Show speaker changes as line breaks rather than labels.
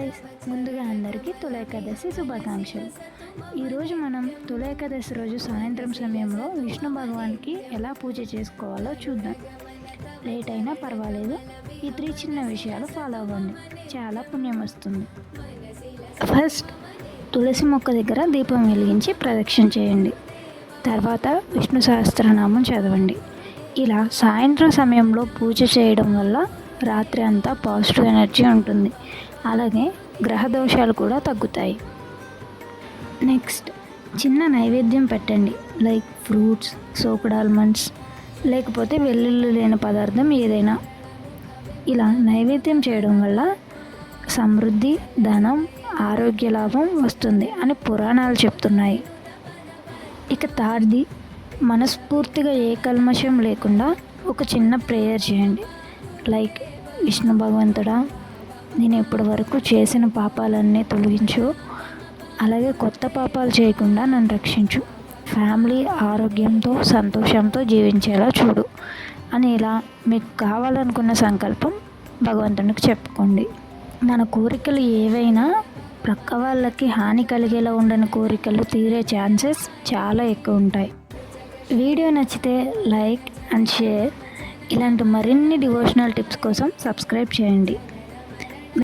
Guys, ముందుగా అందరికీ తొలి ఏకాదశి శుభాకాంక్షలు. ఈరోజు మనం తొలి ఏకాదశి రోజు సాయంత్రం సమయంలో విష్ణు భగవాన్కి ఎలా పూజ చేసుకోవాలో చూద్దాం. లేట్ అయినా పర్వాలేదు, ఈ 3 చిన్న విషయాలు ఫాలో అవ్వండి, చాలా పుణ్యం వస్తుంది. ఫస్ట్, తులసి మొక్క దగ్గర దీపం వెలిగించి ప్రదక్షిణ చేయండి. తర్వాత విష్ణు సహస్రనామం చదవండి. ఇలా సాయంత్రం సమయంలో పూజ చేయడం వల్ల రాత్రి అంతా పాజిటివ్ ఎనర్జీ ఉంటుంది, అలాగే గ్రహ దోషాలు కూడా తగ్గుతాయి. నెక్స్ట్, చిన్న నైవేద్యం పెట్టండి, లైక్ ఫ్రూట్స్, సోక్డ్ ఆల్మండ్స్, లేకపోతే వెల్లుల్లి లేని పదార్థం ఏదైనా. ఇలా నైవేద్యం చేయడం వల్ల సమృద్ధి, ధనం, ఆరోగ్య లాభం వస్తుంది అని పురాణాలు చెప్తున్నాయి. ఇక థర్డ్ది, మనస్ఫూర్తిగా ఏ కల్మషం లేకుండా ఒక చిన్న ప్రేయర్ చేయండి, లైక్ విష్ణు భగవంతుడా, నేను ఇప్పటి వరకు చేసిన పాపాలన్నీ తొలగించు, అలాగే కొత్త పాపాలు చేయకుండా నన్ను రక్షించు, ఫ్యామిలీ ఆరోగ్యంతో సంతోషంతో జీవించేలా చూడు అని ఇలా మీకు కావాలనుకున్న సంకల్పం భగవంతునికి చెప్పుకోండి. మన కోరికలు ఏవైనా ప్రక్క వాళ్ళకి హాని కలిగేలా ఉండని కోరికలు తీరే ఛాన్సెస్ చాలా ఎక్కువ ఉంటాయి. వీడియో నచ్చితే లైక్ అండ్ షేర్. ఇలాంటి మరిన్ని డివోషనల్ టిప్స్ కోసం సబ్స్క్రైబ్ చేయండి.